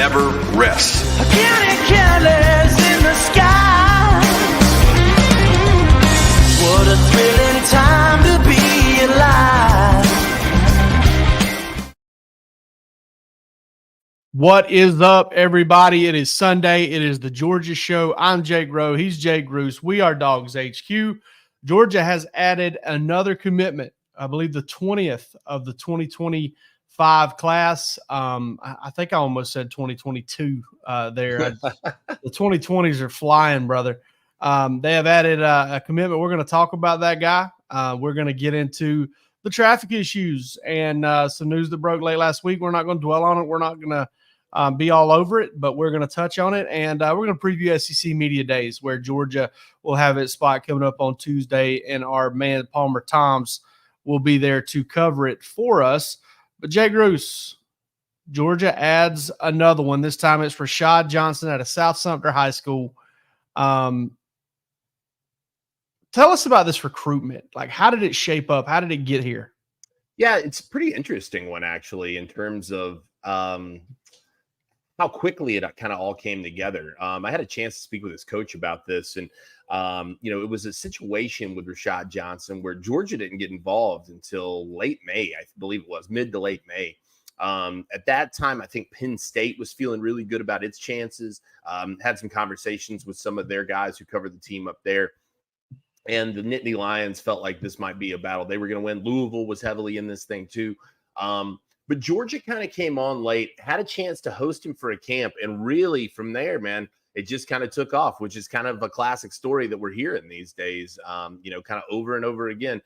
never rests. Counting careless in the sky. What a thrilling time to be alive. What is up, everybody? It is Sunday. It is the Georgia Show. I'm Jake Rowe. He's Jake Roos. We are DawgsHQ. Georgia has added another commitment, I believe the 20th of the 2025 class. I think I almost said 2022 there. The 2020s are flying, brother. They have added a commitment. We're going to talk about that guy. We're going to get into the traffic issues and some news that broke late last week. We're not going to dwell on it. We're not going to be all over it, but we're going to touch on it. And we're going to preview SEC Media Days, where Georgia will have its spot coming up on Tuesday, and our man Palmer Toms will be there to cover it for us. But Jake Roos, Georgia adds another one. This time it's Rashad Johnson out of South Sumter High School. Tell us about this recruitment. Like, how did it shape up? How did it get here? Yeah, it's a pretty interesting one, actually, in terms of how quickly it kind of all came together. I had a chance to speak with his coach about this, and it was a situation with Rashad Johnson where Georgia didn't get involved until late May, I believe it was, mid to late May. At that time, I think Penn State was feeling really good about its chances, had some conversations with some of their guys who covered the team up there. And the Nittany Lions felt like this might be a battle they were going to win. Louisville was heavily in this thing too. But Georgia kind of came on late, had a chance to host him for a camp. And really from there, man, it just kind of took off, which is kind of a classic story that we're hearing these days, kind of over and over again.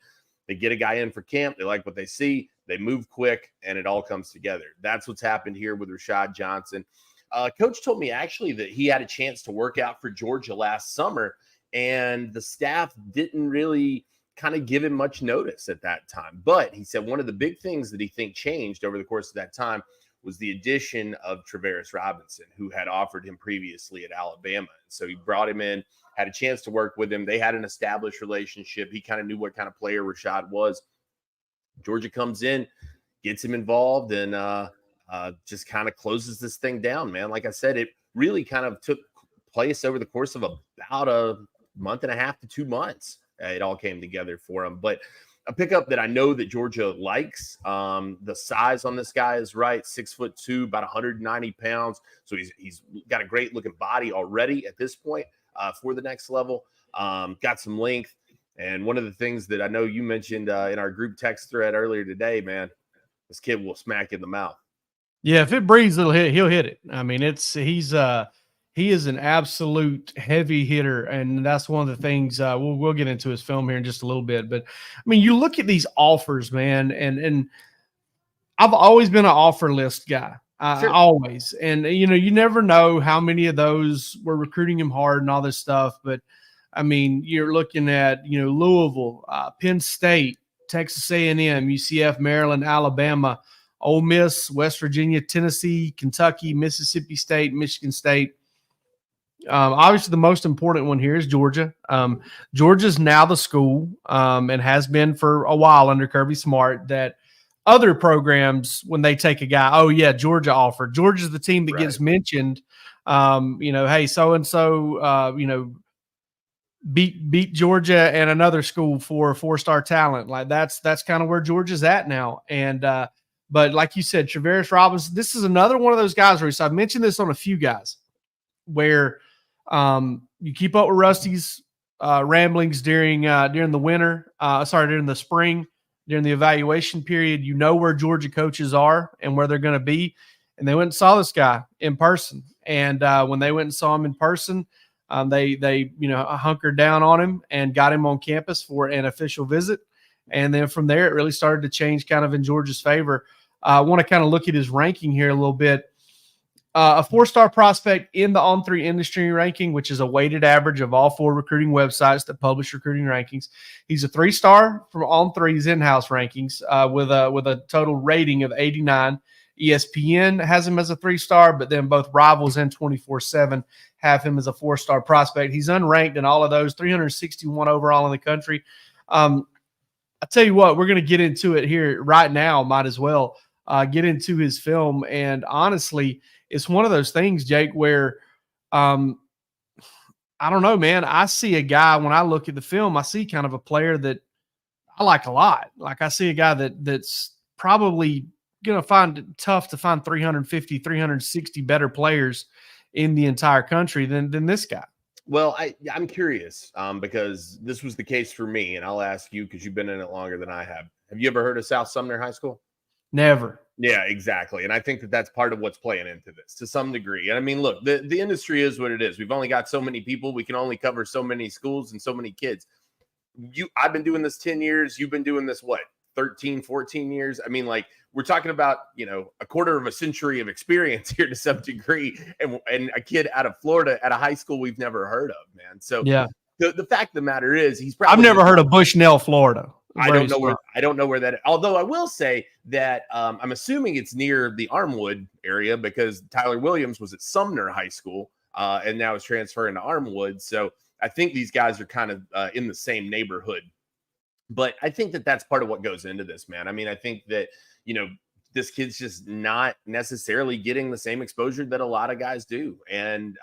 They get a guy in for camp. They like what they see. They move quick, and it all comes together. That's what's happened here with Rashad Johnson. Coach told me actually that he had a chance to work out for Georgia last summer, and the staff didn't really kind of give him much notice at that time. But he said one of the big things that he think changed over the course of that time was the addition of Travaris Robinson, who had offered him previously at Alabama. And so he brought him in, had a chance to work with him. They had an established relationship. He kind of knew what kind of player Rashad was. Georgia comes in, gets him involved, and just kind of closes this thing down, man. Like I said, it really kind of took place over the course of about a month and a half to 2 months. It all came together for him. But a pickup that I know that Georgia likes, the size on this guy is right, 6'2", about 190 pounds. So he's got a great looking body already at this point for the next level. Got some length. And one of the things that I know you mentioned in our group text thread earlier today, man, this kid will smack in the mouth. Yeah, if it breathes, he'll hit it. I mean, he is an absolute heavy hitter, and that's one of the things we'll get into his film here in just a little bit. But I mean, you look at these offers, man, and I've always been an offer list guy. Sure. Always. And you never know how many of those were recruiting him hard and all this stuff. But I mean, you're looking at Louisville, Penn State, Texas A&M, UCF, Maryland, Alabama, Ole Miss, West Virginia, Tennessee, Kentucky, Mississippi State, Michigan State. Obviously, the most important one here is Georgia. Georgia's now the school and has been for a while under Kirby Smart that other programs, when they take a guy, oh, yeah, Georgia offered. Georgia's the team that gets mentioned. Hey, so-and-so, beat Georgia and another school for four-star talent. Like that's kind of where Georgia's at now. And but like you said, Travaris Robinson, this is another one of those guys where I've mentioned this on a few guys where you keep up with Rusty's ramblings during the winter, during the spring, during the evaluation period. You know where Georgia coaches are and where they're going to be. And they went and saw this guy in person. And when they went and saw him in person, they hunkered down on him and got him on campus for an official visit. And then from there, it really started to change kind of in Georgia's favor. I want to kind of look at his ranking here a little bit. A four-star prospect in the On3 industry ranking, which is a weighted average of all four recruiting websites that publish recruiting rankings. He's a 3-star from On3's in-house rankings with a total rating of 89. ESPN has him as a 3-star, but then both Rivals and 24/7 have him as a 4-star prospect. He's unranked in all of those, 361 overall in the country. I tell you what, we're going to get into it here right now. Might as well get into his film. And honestly, it's one of those things, Jake, where I don't know, man. I see a guy when I look at the film, I see kind of a player that I like a lot. Like I see a guy that's probably going to find it tough to find 350, 360 better players in the entire country than this guy. Well, I'm curious because this was the case for me, and I'll ask you because you've been in it longer than I have. Have you ever heard of South Sumner High School? Never. Yeah, exactly. And I think that that's part of what's playing into this to some degree. And I mean, look, the industry is what it is. We've only got so many people. We can only cover so many schools and so many kids. I've been doing this 10 years. You've been doing this, what, 13, 14 years? I mean, like, we're talking about, a quarter of a century of experience here to some degree. And a kid out of Florida at a high school we've never heard of, man. So yeah, the fact of the matter is he's probably— I've never heard of Bushnell, Florida. I don't know where that is. Although I will say that I'm assuming it's near the Armwood area because Tyler Williams was at Sumner High School and now is transferring to Armwood. So I think these guys are kind of in the same neighborhood. But I think that that's part of what goes into this, man. I mean, I think that, this kid's just not necessarily getting the same exposure that a lot of guys do. And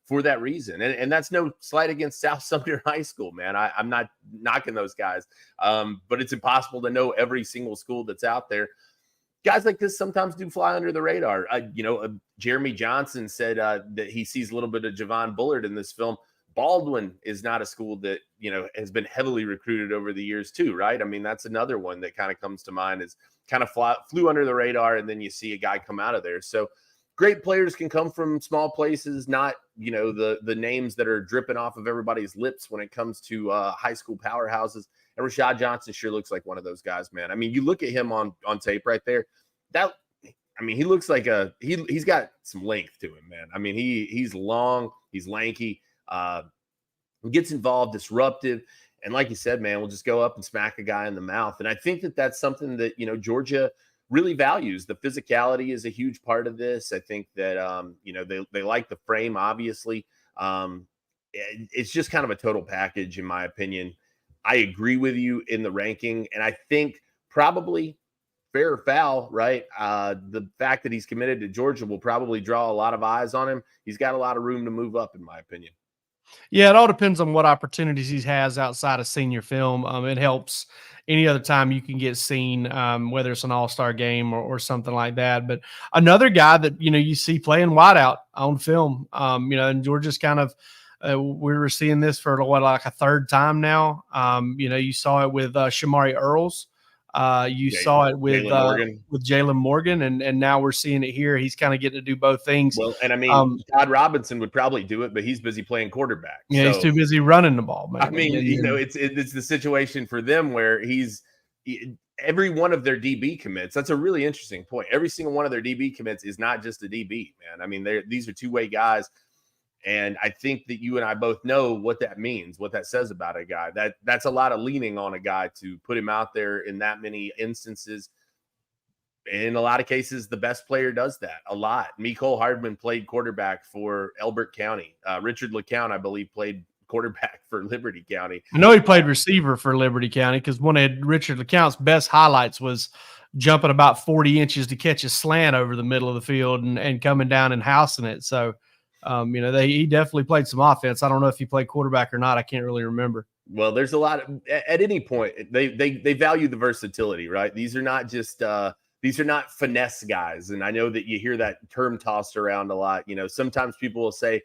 for that reason. And that's no slight against South Sumner High School, man. I'm not knocking those guys. But it's impossible to know every single school that's out there. Guys like this sometimes do fly under the radar. Jeremy Johnson said that he sees a little bit of Javon Bullard in this film. Baldwin is not a school that, has been heavily recruited over the years too, right? I mean, that's another one that kind of comes to mind is kind of flew under the radar. And then you see a guy come out of there. So great players can come from small places, not, the names that are dripping off of everybody's lips when it comes to high school powerhouses. And Rashad Johnson sure looks like one of those guys, man. I mean, you look at him on tape right there. He looks like he's got some length to him, man. I mean, he's long, he's lanky, gets involved, disruptive. And like you said, man, we'll just go up and smack a guy in the mouth. And I think that that's something that, Georgia really values. The physicality is a huge part of this. I think that, they like the frame, obviously. It's just kind of a total package, in my opinion. I agree with you in the ranking. And I think probably fair or foul, right? The fact that he's committed to Georgia will probably draw a lot of eyes on him. He's got a lot of room to move up, in my opinion. Yeah, it all depends on what opportunities he has outside of senior film. It helps any other time you can get seen, whether it's an all-star game or something like that. But another guy that, you see playing wideout on film, and Georgia's kind of, we were seeing this for like a third time now. You saw it with Shamari Earls. You saw it with Jalen Morgan, and now we're seeing it here. He's kind of getting to do both things. Well, and I mean, Todd Robinson would probably do it, but he's busy playing quarterback. Yeah, so he's too busy running the ball, man. I mean, it's the situation for them where every one of their DB commits. That's a really interesting point. Every single one of their DB commits is not just a DB, man. I mean, these are two-way guys. And I think that you and I both know what that means, what that says about a guy. That's a lot of leaning on a guy to put him out there in that many instances. In a lot of cases, the best player does that a lot. Mecole Hardman played quarterback for Elbert County. Richard LeCount, I believe, played quarterback for Liberty County. I know he played receiver for Liberty County because one of Richard LeCount's best highlights was jumping about 40 inches to catch a slant over the middle of the field and coming down and housing it. So, he definitely played some offense. I don't know if he played quarterback or not. I can't really remember. Well, there's a lot of, at any point, they value the versatility, right? These are not just, these are not finesse guys. And I know that you hear that term tossed around a lot. Sometimes people will say,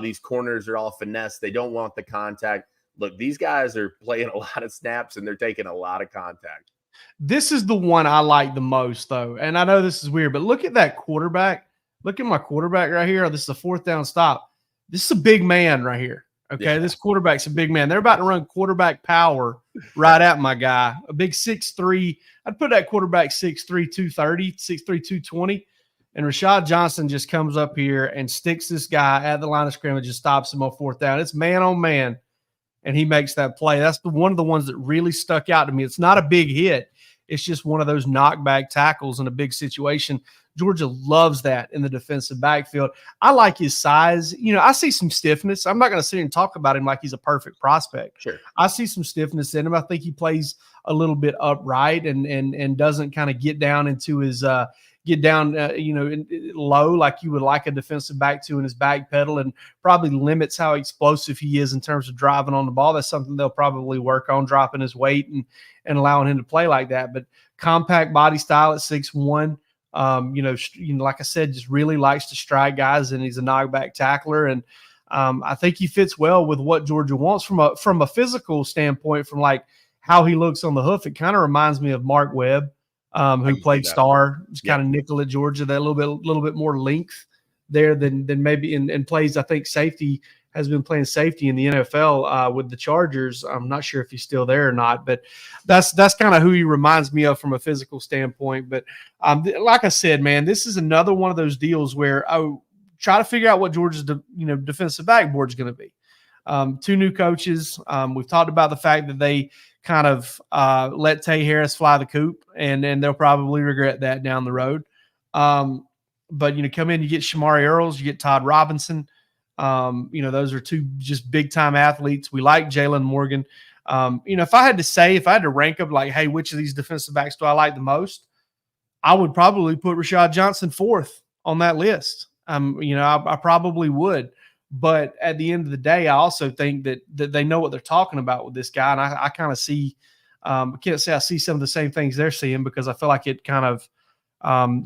these corners are all finesse. They don't want the contact. Look, these guys are playing a lot of snaps and they're taking a lot of contact. This is the one I like the most, though. And I know this is weird, but look at that quarterback. Look at my quarterback right here. This is a fourth down stop. This is a big man right here. Okay, yeah. This quarterback's a big man. They're about to run quarterback power right at my guy. A big 6'3". I'd put that quarterback 6'3", 230, 6'3", 220. And Rashad Johnson just comes up here and sticks this guy at the line of scrimmage and stops him on fourth down. It's man on man, and he makes that play. That's one of the ones that really stuck out to me. It's not a big hit. It's just one of those knockback tackles in a big situation. Georgia loves that in the defensive backfield. I like his size. I see some stiffness. I'm not going to sit here and talk about him like he's a perfect prospect. Sure. I see some stiffness in him. I think he plays a little bit upright and doesn't kind of get down into his get down, low like you would like a defensive back to in his back pedal, and probably limits how explosive he is in terms of driving on the ball. That's something they'll probably work on, dropping his weight and allowing him to play like that. But compact body style at 6'1", like I said, just really likes to strike guys, and he's a knockback tackler. And I think he fits well with what Georgia wants from a physical standpoint, from like how he looks on the hoof. It kind of reminds me of Mark Webb, who played star, was kind of nickel at Georgia. That little bit more length there than maybe in plays. I think safety has been playing safety in the NFL with the Chargers. I'm not sure if he's still there or not, but that's kind of who he reminds me of from a physical standpoint. But like I said, man, this is another one of those deals where try to figure out what Georgia's defensive back board is going to be. 2 new coaches. We've talked about the fact that they kind of let Tay Harris fly the coop, and they'll probably regret that down the road. But come in, you get Shamari Earls, you get Todd Robinson. Those are 2 just big time athletes. We like Jalen Morgan. If I had to rank them, like, hey, which of these defensive backs do I like the most? I would probably put Rashad Johnson 4th on that list. I probably would. But at the end of the day, I also think that they know what they're talking about with this guy. And I kind of see, I can't say I see some of the same things they're seeing, because I feel like it kind of,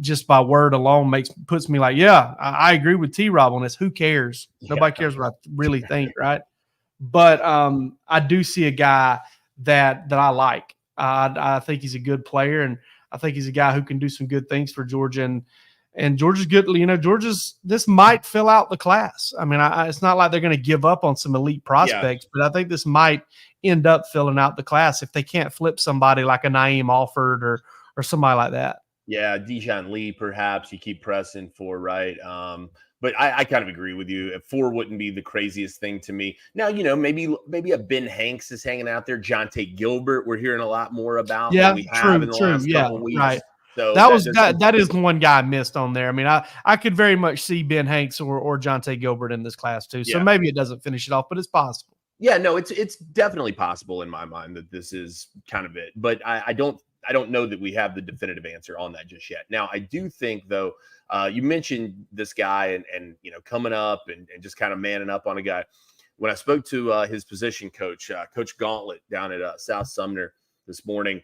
just by word alone puts me like, yeah, I agree with T-Rob on this. Who cares? Nobody cares what I really think, right? But I do see a guy that I like. I think he's a good player, and I think he's a guy who can do some good things for Georgia. And Georgia's good. This might fill out the class. I mean, it's not like they're going to give up on some elite prospects, but I think this might end up filling out the class if they can't flip somebody like a Naeem Alford or somebody like that. Yeah, Dijon Lee, perhaps you keep pressing for, right? But I kind of agree with you. 4 wouldn't be the craziest thing to me. Now, maybe a Ben Hanks is hanging out there. Jonte Gilbert, we're hearing a lot more about. Yeah, than we have in the last couple weeks. Right. So that is the one guy I missed on there. I mean, I could very much see Ben Hanks or Jonte Gilbert in this class too. So maybe it doesn't finish it off, but it's possible. Yeah, no, it's definitely possible in my mind that this is kind of it. But I don't know that we have the definitive answer on that just yet. Now, I do think, though, you mentioned this guy and coming up and just kind of manning up on a guy. When I spoke to his position coach, Coach Gauntlet down at South Sumner this morning,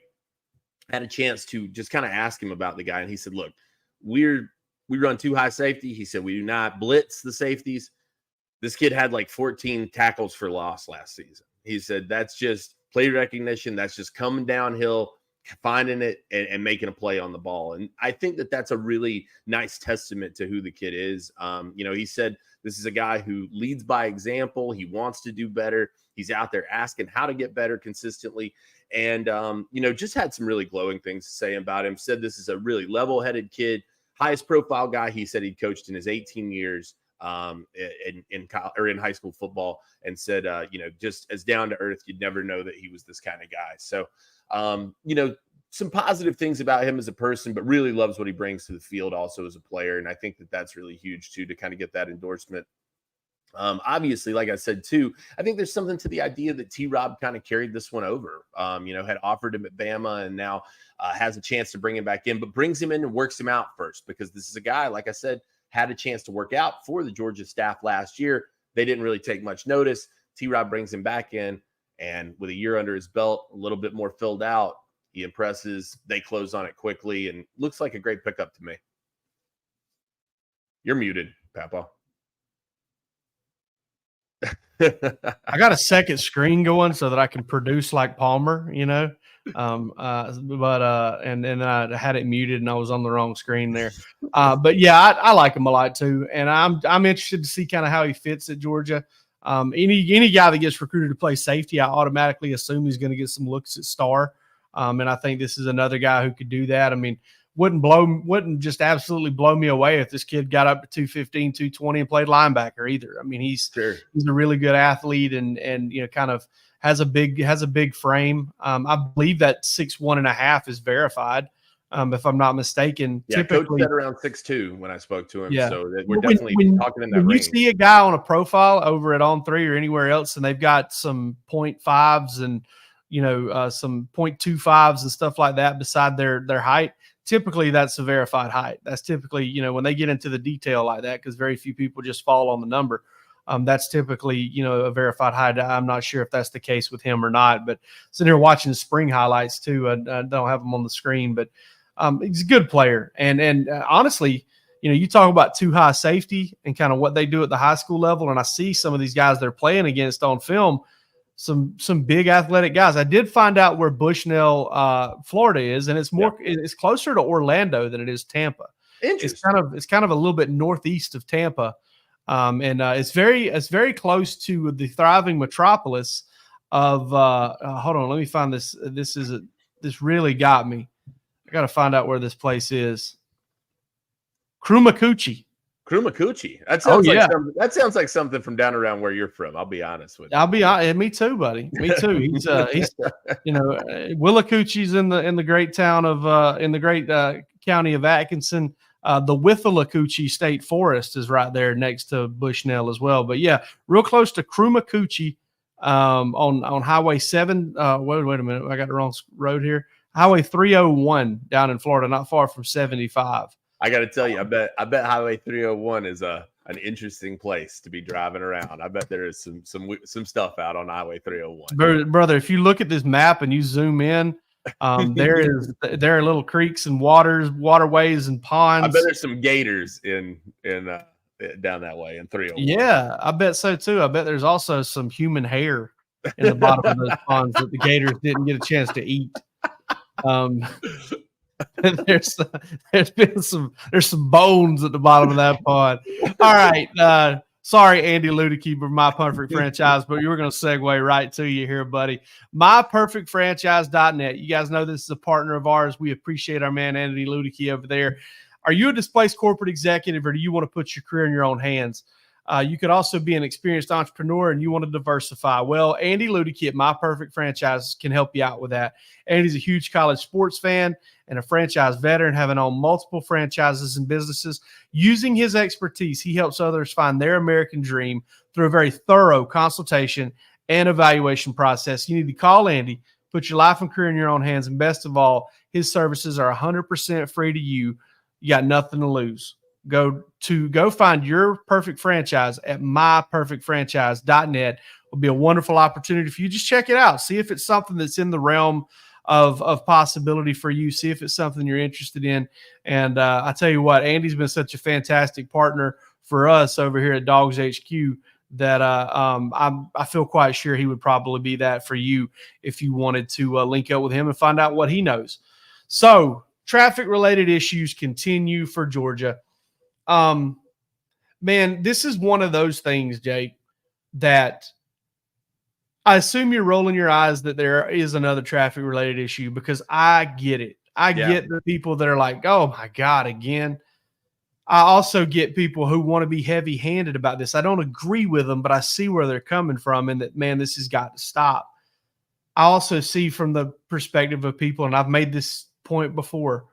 had a chance to just kind of ask him about the guy. And he said, look, we run 2 high safety. He said, we do not blitz the safeties. This kid had like 14 tackles for loss last season. He said, that's just play recognition. That's just coming downhill, finding it and making a play on the ball. And I think that that's a really nice testament to who the kid is. He said, this is a guy who leads by example. He wants to do better. He's out there asking how to get better consistently. And, just had some really glowing things to say about him. Said this is a really level-headed kid, highest profile guy he said he'd coached in his 18 years in high school football, and said, just as down to earth, you'd never know that he was this kind of guy. So, some positive things about him as a person, but really loves what he brings to the field also as a player. And I think that that's really huge too, to kind of get that endorsement. Obviously, like I said, too, I think there's something to the idea that T-Rob kind of carried this one over, had offered him at Bama and now has a chance to bring him back in, but brings him in and works him out first, because this is a guy, like I said, had a chance to work out for the Georgia staff last year. They didn't really take much notice. T-Rob brings him back in, and with a year under his belt, a little bit more filled out, he impresses. They close on it quickly, and looks like a great pickup to me. You're muted, Papa. I got a second screen going so that I can produce like Palmer, and then I had it muted and I was on the wrong screen there. But yeah, I like him a lot too, and I'm interested to see kind of how he fits at Georgia. Any guy that gets recruited to play safety, I automatically assume he's going to get some looks at star, and I think this is another guy who could do that. I mean, wouldn't just absolutely blow me away if this kid got up to 215, 220 and played linebacker either. I mean, he's a really good athlete and kind of has a big frame. I believe that 6'1.5" is verified, if I'm not mistaken. Yeah, typically, Coach said around 6'2" when I spoke to him. Yeah. So we're definitely talking in that range. When you see a guy on a profile over at On3 or anywhere else, and they've got some 0.5s and some 0.25s and stuff like that beside their height, typically that's a verified height. That's typically, you know, when they get into the detail like that, because very few people just fall on the number. That's typically, you know, a verified height. I'm not sure if that's the case with him or not, but sitting here watching spring highlights too. I don't have them on the screen, but he's a good player. And honestly, you know, you talk about too high safety and kind of what they do at the high school level. And I see some of these guys they're playing against on film, some big athletic guys. I did find out where Bushnell, Florida is, and it's more, it's closer to Orlando than it is Tampa. Interesting. It's kind of a little bit northeast of Tampa. And it's very close to the thriving metropolis of hold on, let me find this. This really got me. I got to find out where this place is. Krumakuchi. That sounds like something from down around where you're from. I'll be honest with you. I'll be honest. Me too, buddy. Me too. He's you know, Willacoochie's in the great town of in the great county of Atkinson. The Withlacoochee State Forest is right there next to Bushnell as well. But yeah, real close to Krumakuchi on Highway 7. Wait a minute. I got the wrong road here. Highway 301 down in Florida, not far from 75. I got to tell you, I bet Highway 301 is an interesting place to be driving around. I bet there is some stuff out on Highway 301. Brother, if you look at this map and you zoom in, there are little creeks and waterways and ponds. I bet there's some gators in down that way in 301. Yeah, I bet so too. I bet there's also some human hair in the bottom of those ponds that the gators didn't get a chance to eat. There's some bones at the bottom of that pond. All right. Sorry, Andy Ludicky, for My Perfect Franchise, but you were going to segue right to you here, buddy. MyPerfectFranchise.net. You guys know this is a partner of ours. We appreciate our man, Andy Ludicky, over there. Are you a displaced corporate executive, or do you want to put your career in your own hands? You could also be an experienced entrepreneur and you want to diversify. Well, Andy Ludicky at My Perfect Franchise can help you out with that. Andy's a huge college sports fan and a franchise veteran, having owned multiple franchises and businesses. Using his expertise, he helps others find their American dream through a very thorough consultation and evaluation process. You need to call Andy, put your life and career in your own hands, and best of all, his services are 100% free to you. You got nothing to lose. Go find your perfect franchise at myperfectfranchise.net. Will be a wonderful opportunity for you. Just check it out. See if it's something that's in the realm of possibility for you. See if it's something you're interested in. And I tell you what, Andy's been such a fantastic partner for us over here at DawgsHQ that I feel quite sure he would probably be that for you if you wanted to link up with him and find out what he knows. So traffic-related issues continue for Georgia. Man, this is one of those things, Jake, that I assume you're rolling your eyes that there is another traffic related issue, because I get it. I get the people that are like, oh my God, again. I also get people who want to be heavy handed about this. I don't agree with them, but I see where they're coming from, and that, man, this has got to stop. I also see from the perspective of people, and I've made this point before.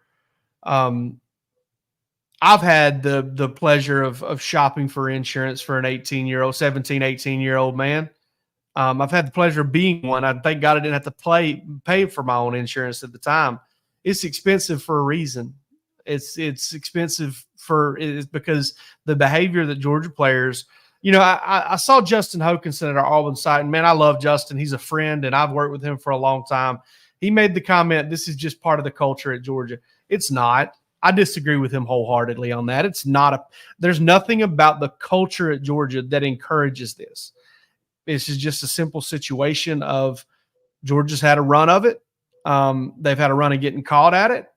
I've had the pleasure of shopping for insurance for an 17, 18-year-old man. I've had the pleasure of being one. I thank God I didn't have to pay for my own insurance at the time. It's expensive for a reason. It's expensive because the behavior that Georgia players, you know, I saw Justin Hokanson at our Auburn site, and man, I love Justin. He's a friend, and I've worked with him for a long time. He made the comment, this is just part of the culture at Georgia. It's not. I disagree with him wholeheartedly on that. There's nothing about the culture at Georgia that encourages this. This is just a simple situation of Georgia's had a run of it. They've had a run of getting caught at it.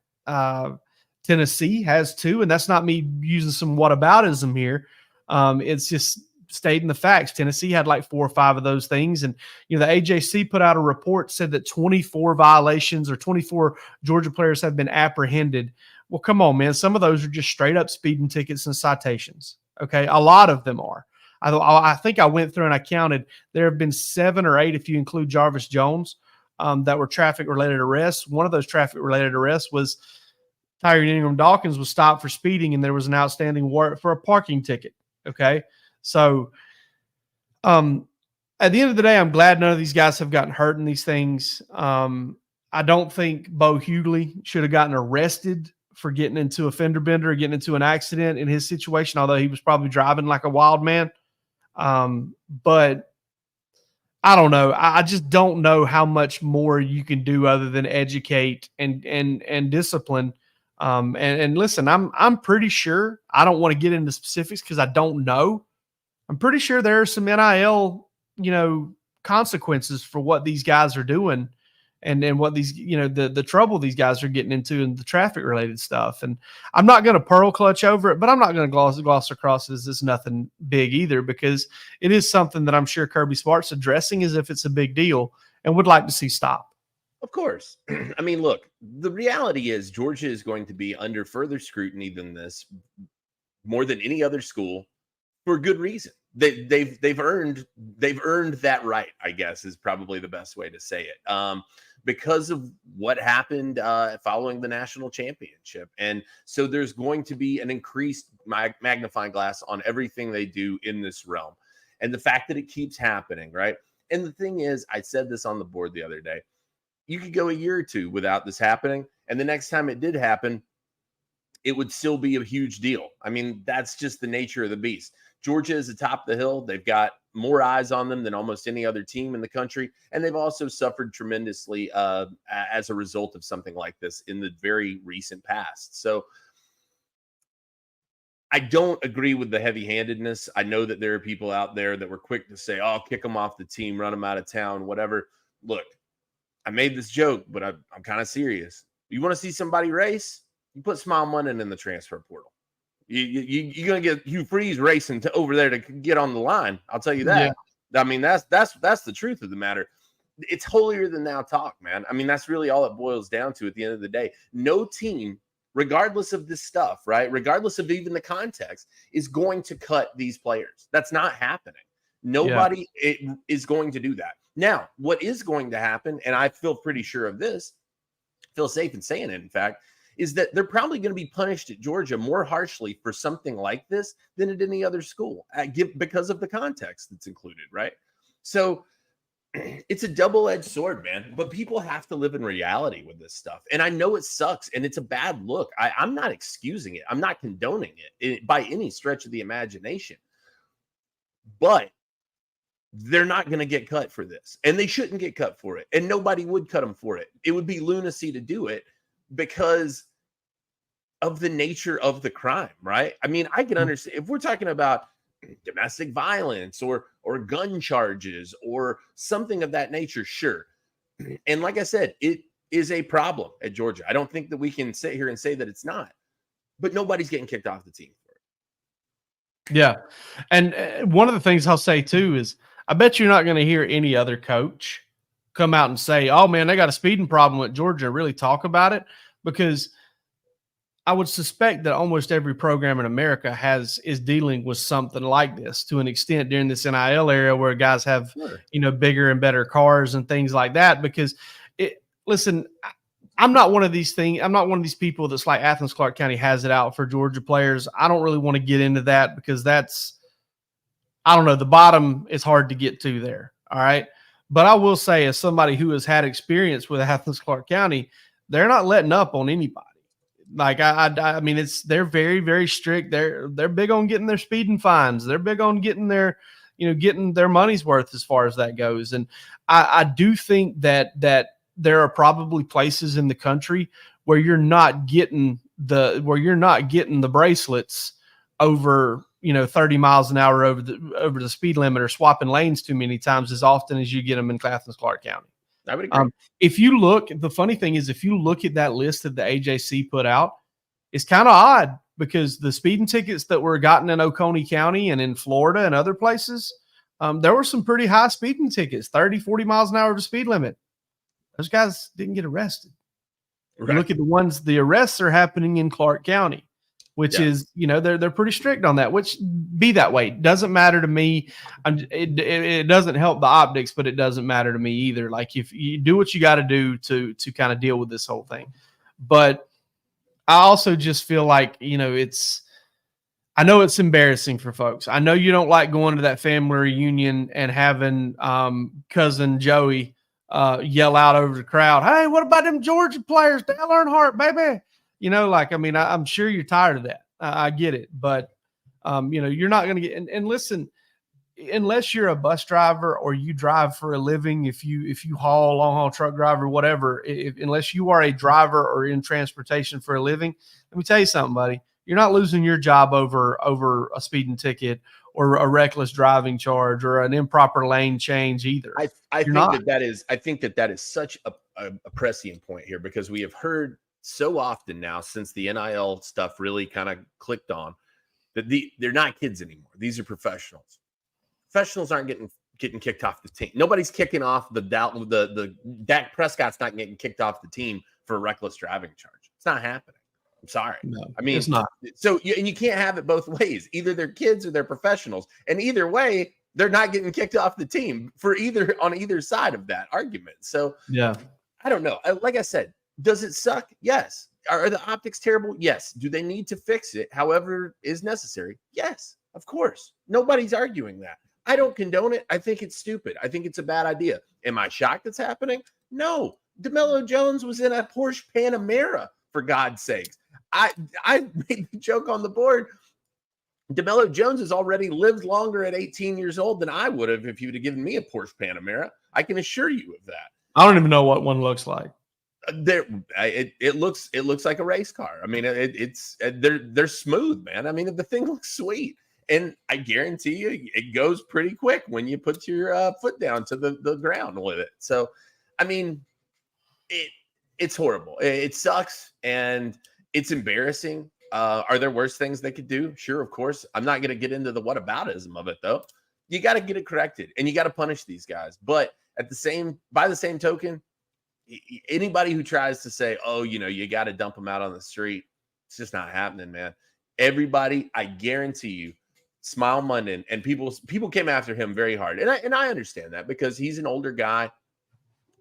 Tennessee has too, and that's not me using some whataboutism here. It's just stating the facts. Tennessee had like 4 or 5 of those things. And, you know, the AJC put out a report, said that 24 violations or 24 Georgia players have been apprehended. Well, come on, man. Some of those are just straight up speeding tickets and citations. Okay. A lot of them are. I think I went through and I counted. There have been 7 or 8, if you include Jarvis Jones, that were traffic related arrests. One of those traffic related arrests was Tyrion Ingram Dawkins was stopped for speeding, and there was an outstanding warrant for a parking ticket. Okay. So, at the end of the day, I'm glad none of these guys have gotten hurt in these things. I don't think Bo Hughley should have gotten arrested for getting into a fender bender or getting into an accident in his situation, although he was probably driving like a wild man. But I don't know. I just don't know how much more you can do other than educate and discipline. And listen, I'm pretty sure, I don't want to get into specifics because I don't know. I'm pretty sure there are some NIL, consequences for what these guys are doing and what these, the trouble these guys are getting into and the traffic related stuff. And I'm not going to pearl clutch over it, but I'm not going to gloss across as this nothing big either, because it is something that I'm sure Kirby Smart's addressing as if it's a big deal and would like to see stop. Of course. I mean, look, the reality is Georgia is going to be under further scrutiny than this, more than any other school, for good reason. They've earned that right, I guess, is probably the best way to say it. Because of what happened following the national championship. And so there's going to be an increased magnifying glass on everything they do in this realm. And the fact that it keeps happening, right? And the thing is, I said this on the board the other day, you could go a year or two without this happening. And the next time it did happen, it would still be a huge deal. I mean, that's just the nature of the beast. Georgia is atop the hill. They've got more eyes on them than almost any other team in the country. And they've also suffered tremendously as a result of something like this in the very recent past. So I don't agree with the heavy-handedness. I know that there are people out there that were quick to say, oh, kick them off the team, run them out of town, whatever. Look, I made this joke, but I'm kind of serious. You want to see somebody race? You put Smile Monday in the transfer portal. You're going to get Hugh Freeze racing over there to get on the line. I'll tell you that. Yeah. I mean, that's the truth of the matter. It's holier than thou talk, man. I mean, that's really all it boils down to at the end of the day. No team, regardless of this stuff, right, regardless of even the context, is going to cut these players. That's not happening. Nobody is going to do that. Now, what is going to happen, and I feel pretty sure of this, feel safe in saying it, in fact, is that they're probably going to be punished at Georgia more harshly for something like this than at any other school because of the context that's included, right? So it's a double-edged sword, man. But people have to live in reality with this stuff. And I know it sucks, and it's a bad look. I'm not excusing it. I'm not condoning it by any stretch of the imagination. But they're not going to get cut for this. And they shouldn't get cut for it. And nobody would cut them for it. It would be lunacy to do it because of the nature of the crime, right? I mean, I can understand if we're talking about domestic violence or gun charges or something of that nature, sure. And like I said, it is a problem at Georgia. I don't think that we can sit here and say that it's not, but nobody's getting kicked off the team for it. Yeah. And one of the things I'll say too is I bet you're not going to hear any other coach come out and say, oh man, they got a speeding problem at Georgia, and really talk about it, because I would suspect that almost every program in America is dealing with something like this to an extent during this NIL era where guys have, bigger and better cars and things like that. Because listen, I'm not one of these people that's like Athens, Clarke County has it out for Georgia players. I don't really want to get into that because I don't know, the bottom is hard to get to there. All right. But I will say, as somebody who has had experience with Athens, Clarke County, they're not letting up on anybody. Like I mean, they're very, very strict. They're big on getting their speeding fines. They're big on getting their money's worth as far as that goes. And I do think that there are probably places in the country where you're not getting the bracelets over 30 miles an hour over the speed limit or swapping lanes too many times as often as you get them in Athens, Clarke County. I would agree. If you look, the funny thing is, if you look at that list that the AJC put out, it's kind of odd because the speeding tickets that were gotten in Oconee County and in Florida and other places, there were some pretty high speeding tickets, 30, 40 miles an hour of the speed limit. Those guys didn't get arrested. Right. Look at the arrests are happening in Clarke County, which is, they're pretty strict on that, which be that way. Doesn't matter to me. It doesn't help the optics, but it doesn't matter to me either. Like if you do what you got to do to kind of deal with this whole thing. But I also just feel like, I know it's embarrassing for folks. I know you don't like going to that family reunion and having cousin Joey yell out over the crowd, hey, what about them Georgia players? Dale Earnhardt, baby. like, I mean, I'm sure you're tired of that. I get it, but you're not going to get, and listen, unless you're a bus driver or you drive for a living, if you haul, long haul truck driver, whatever, unless you are a driver or in transportation for a living, let me tell you something, buddy, you're not losing your job over a speeding ticket or a reckless driving charge or an improper lane change either. I think that is such a prescient point here, because we have heard so often now since the NIL stuff really kind of clicked on that they're not kids anymore. These are professionals. Professionals aren't getting kicked off the team. Nobody's kicking off the Dak Prescott's not getting kicked off the team for a reckless driving charge. It's not happening. I'm sorry. No, I mean, it's not. So you can't have it both ways. Either they're kids or they're professionals, and either way, they're not getting kicked off the team on either side of that argument. So yeah, I don't know. Like I said, does it suck? Yes. Are the optics terrible? Yes. Do they need to fix it? However is necessary? Yes, of course. Nobody's arguing that. I don't condone it. I think it's stupid. I think it's a bad idea. Am I shocked it's happening? No. DeMello Jones was in a Porsche Panamera, for God's sakes. I made the joke on the board. DeMello Jones has already lived longer at 18 years old than I would have if you would have given me a Porsche Panamera. I can assure you of that. I don't even know what one looks like. It looks like a race car. I mean, they're smooth, man. I mean, the thing looks sweet, and I guarantee you, it goes pretty quick when you put your foot down to the ground with it. So, I mean, it's horrible. It sucks, and it's embarrassing. Are there worse things they could do? Sure, of course. I'm not going to get into the whataboutism of it, though. You got to get it corrected, and you got to punish these guys. But by the same token, anybody who tries to say, oh, you got to dump them out on the street, it's just not happening, man. Everybody, I guarantee you, Smile Munden, and people came after him very hard. And I understand that, because he's an older guy.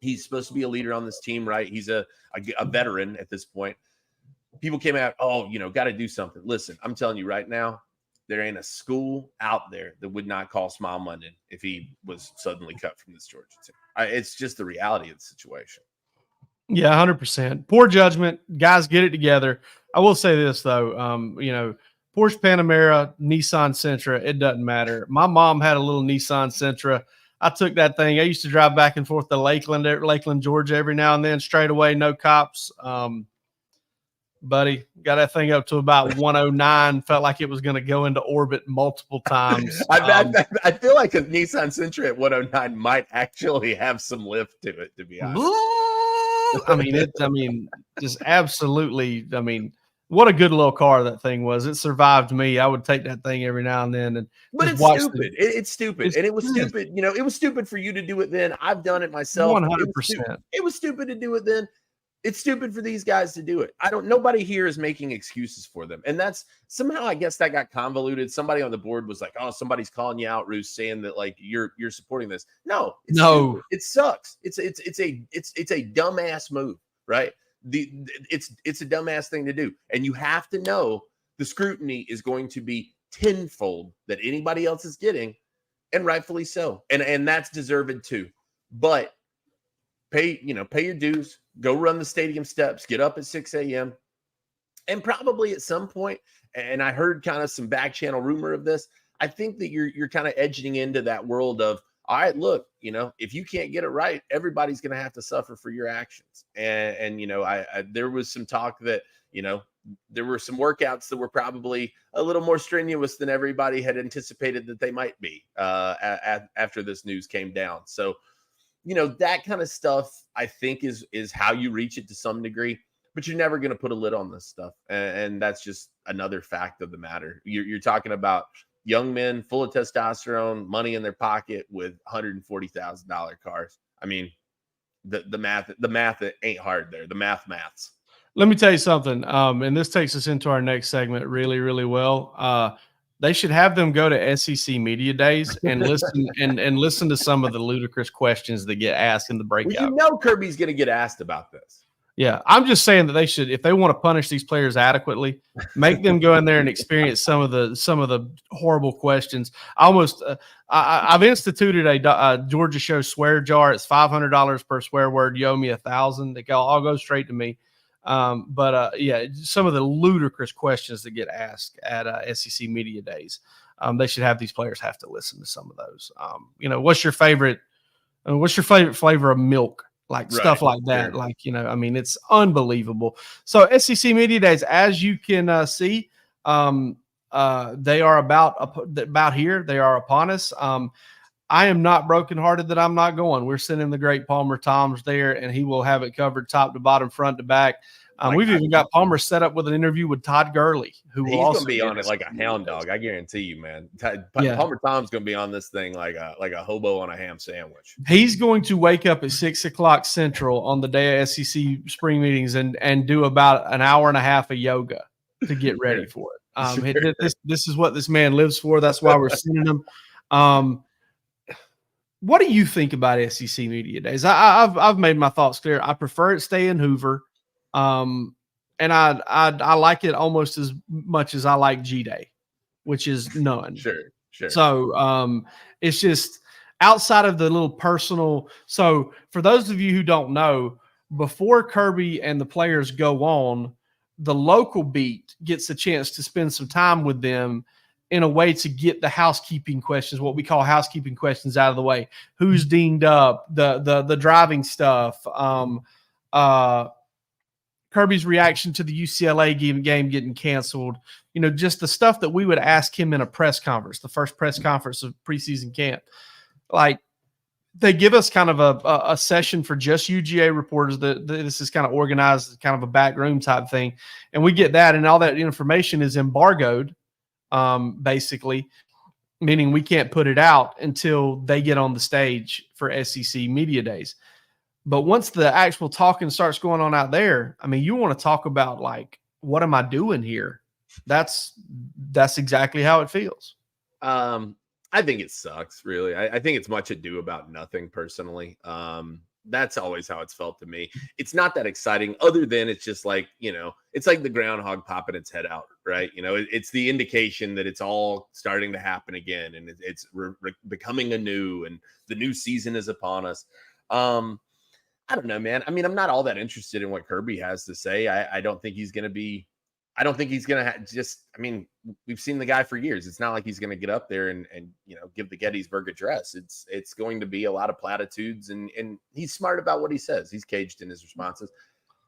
He's supposed to be a leader on this team, right? He's a veteran at this point. People came out, got to do something. Listen, I'm telling you right now, there ain't a school out there that would not call Smile Munden if he was suddenly cut from this Georgia team. It's just the reality of the situation. Yeah, 100%. Poor judgment. Guys, get it together. I will say this, though. Porsche Panamera, Nissan Sentra, it doesn't matter. My mom had a little Nissan Sentra. I took that thing. I used to drive back and forth to Lakeland, Georgia every now and then, straight away, no cops. Buddy, got that thing up to about 109. Felt like it was going to go into orbit multiple times. I feel like a Nissan Sentra at 109 might actually have some lift to it, to be honest. Just absolutely. I mean, what a good little car that thing was. It survived me. I would take that thing every now and then. But it's stupid. It's stupid. And it was stupid. It was stupid for you to do it then. I've done it myself. 100%. It was stupid to do it then. It's stupid for these guys to do it. Nobody here is making excuses for them. And that's somehow, I guess that got convoluted. Somebody on the board was like, oh, somebody's calling you out, Roos, saying that like you're supporting this. No. Stupid. It sucks. It's a dumbass move, right? It's a dumbass thing to do. And you have to know the scrutiny is going to be tenfold that anybody else is getting, and rightfully so. And that's deserved too. But pay your dues, go run the stadium steps, get up at 6 a.m. And probably at some point, and I heard kind of some back channel rumor of this, I think that you're kind of edging into that world of, all right, look, if you can't get it right, everybody's going to have to suffer for your actions. And there was some talk that, there were some workouts that were probably a little more strenuous than everybody had anticipated that they might be after this news came down. So, that kind of stuff, I think, is how you reach it to some degree, but you're never going to put a lid on this stuff. And that's just another fact of the matter. You're talking about young men full of testosterone, money in their pocket with $140,000 cars. I mean, the math ain't hard there. The maths. Let me tell you something. And this takes us into our next segment really, really well. They should have them go to SEC media days and listen and listen to some of the ludicrous questions that get asked in the breakout. Well, Kirby's going to get asked about this. Yeah, I'm just saying that they should, if they want to punish these players adequately, make them go in there and experience some of the horrible questions. I've instituted a Georgia Show swear jar. It's $500 per swear word. You owe me $1,000. They all go straight to me. Yeah, some of the ludicrous questions that get asked at SEC Media Days, they should have these players have to listen to some of those. What's your favorite flavor of milk? Like stuff like that. Sure. Like, I mean, it's unbelievable. So SEC Media Days, as you can see, they are about here. They are upon us. I am not brokenhearted that I'm not going. We're sending the great Palmer Toms there, and he will have it covered top to bottom, front to back. We've even got Palmer set up with an interview with Todd Gurley, who will also be on it like a hound dog. I guarantee you, man. Palmer Tom's going to be on this thing like a hobo on a ham sandwich. He's going to wake up at 6 o'clock Central on the day of SEC spring meetings and do about an hour and a half of yoga to get ready for it. This is what this man lives for. That's why we're sending him. What do you think about SEC Media Days? I've made my thoughts clear. I prefer it stay in Hoover. And I like it almost as much as I like G-Day, which is none. Sure. So it's just outside of the little personal. So for those of you who don't know, before Kirby and the players go on, the local beat gets a chance to spend some time with them in a way to get the housekeeping questions, what we call housekeeping questions, out of the way. Who's dinged up, the driving stuff, Kirby's reaction to the UCLA game getting canceled, just the stuff that we would ask him in a press conference, the first press conference of preseason camp. Like, they give us kind of a session for just UGA reporters. That this is kind of organized as kind of a back room type thing. And we get that, and all that information is embargoed, basically, meaning we can't put it out until they get on the stage for SEC Media Days. But once the actual talking starts going on out there, I mean, you want to talk about, like, what am I doing here? That's exactly how it feels. I think it sucks, really. I think it's much ado about nothing, personally. That's always how it's felt to me. It's not that exciting, other than it's just like, it's like the groundhog popping its head out, right? It's the indication that it's all starting to happen again, and it's becoming anew, and the new season is upon us. I don't know, man. I mean, I'm not all that interested in what Kirby has to say. I don't think he's going to be – I don't think he's going to I mean, we've seen the guy for years. It's not like he's going to get up there and give the Gettysburg Address. It's going to be a lot of platitudes, and he's smart about what he says. He's caged in his responses.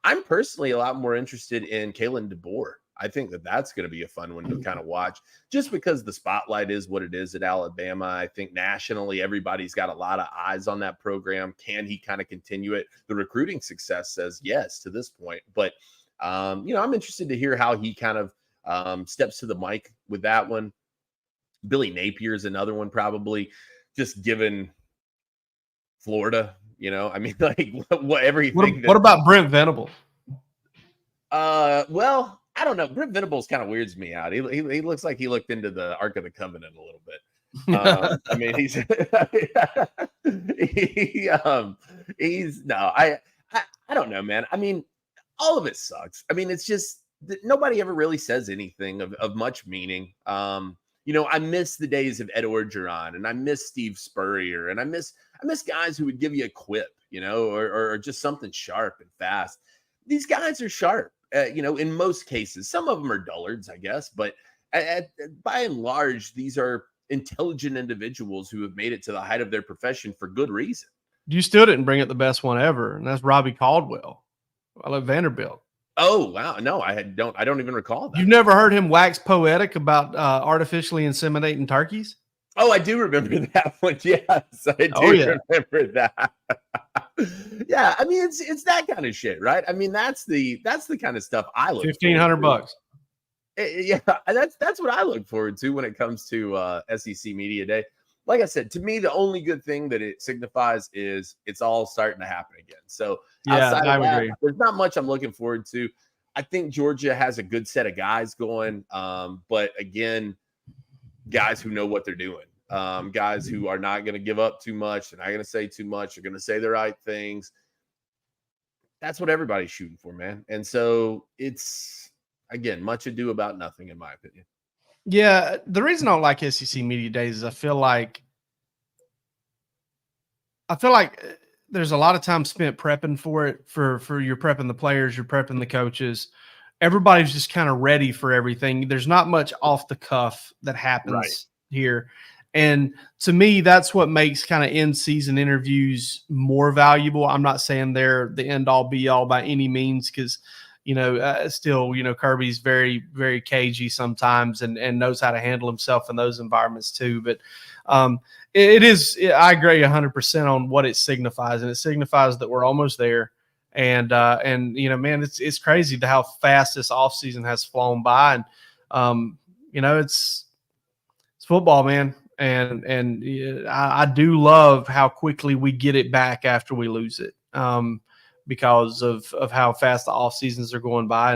I'm personally a lot more interested in Kalen DeBoer. I think that's going to be a fun one to kind of watch, just because the spotlight is what it is at Alabama. I think nationally, everybody's got a lot of eyes on that program. Can he kind of continue it? The recruiting success says yes to this point, but I'm interested to hear how he kind of steps to the mic with that one. Billy Napier is another one, probably, just given Florida. I mean, like, everything. What about Brent Venable? Well, I don't know. Brent Venables kind of weirds me out. He looks like he looked into the Ark of the Covenant a little bit. I mean, I don't know, man. I mean, all of it sucks. I mean, it's just nobody ever really says anything of much meaning. I miss the days of Ed Orgeron, and I miss Steve Spurrier, and I miss guys who would give you a quip, or just something sharp and fast. These guys are sharp. In most cases. Some of them are dullards, I guess, but by and large, these are intelligent individuals who have made it to the height of their profession for good reason. You still didn't bring up the best one ever, and that's Robbie Caldwell. I love Vanderbilt. Oh, wow. No, I don't even recall that. You've never heard him wax poetic about artificially inseminating turkeys? Oh, I do remember that one. Yes, I do remember that. Yeah, I mean, it's that kind of shit, right? I mean, that's the kind of stuff I look. $1,500. Yeah, that's what I look forward to when it comes to SEC Media Day. Like I said, to me, the only good thing that it signifies is it's all starting to happen again. So outside of that, there's not much I'm looking forward to. I think Georgia has a good set of guys going, but again, guys who know what they're doing. Guys who are not going to give up too much. They're not going to say too much. They're going to say the right things. That's what everybody's shooting for, man. And so it's, again, much ado about nothing, in my opinion. Yeah, the reason I don't like SEC Media Days is I feel like there's a lot of time spent prepping for it. For you're prepping the players, you're prepping the coaches. Everybody's just kind of ready for everything. There's not much off the cuff that happens here. And to me, that's what makes kind of in-season interviews more valuable. I'm not saying they're the end-all, be-all by any means, because, still, Kirby's very, very cagey sometimes and knows how to handle himself in those environments too. But I agree 100% on what it signifies, and it signifies that we're almost there. And man, it's crazy how fast this offseason has flown by. And, it's football, man. And I do love how quickly we get it back after we lose it, because of how fast the off seasons are going by.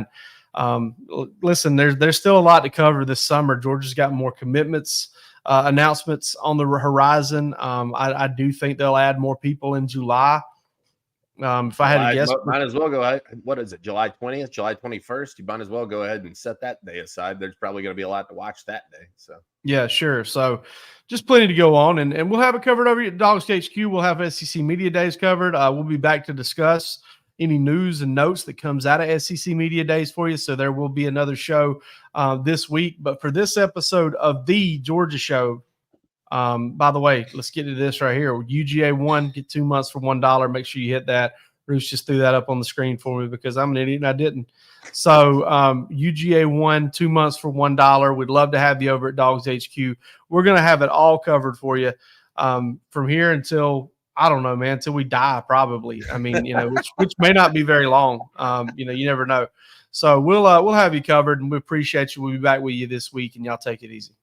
And listen, there's still a lot to cover this summer. Georgia's got more commitments, announcements on the horizon. I do think they'll add more people in July. If I had to guess, might as well go ahead. What is it? July 20th, July 21st. You might as well go ahead and set that day aside. There's probably going to be a lot to watch that day. So yeah, sure. So just plenty to go on, and we'll have it covered over at DawgsHQ. We'll have SEC Media Days covered. We'll be back to discuss any news and notes that comes out of SEC Media Days for you. So there will be another show this week. But for this episode of the Georgia Show, by the way, let's get to this right here. UGA 1, get 2 months for $1. Make sure you hit that. Bruce just threw that up on the screen for me because I'm an idiot and I didn't. So UGA 1, 2 months for $1. We'd love to have you over at DawgsHQ. We're going to have it all covered for you from here until, I don't know, man, until we die probably. I mean, which may not be very long. You never know. So we'll have you covered, and we appreciate you. We'll be back with you this week, and y'all take it easy.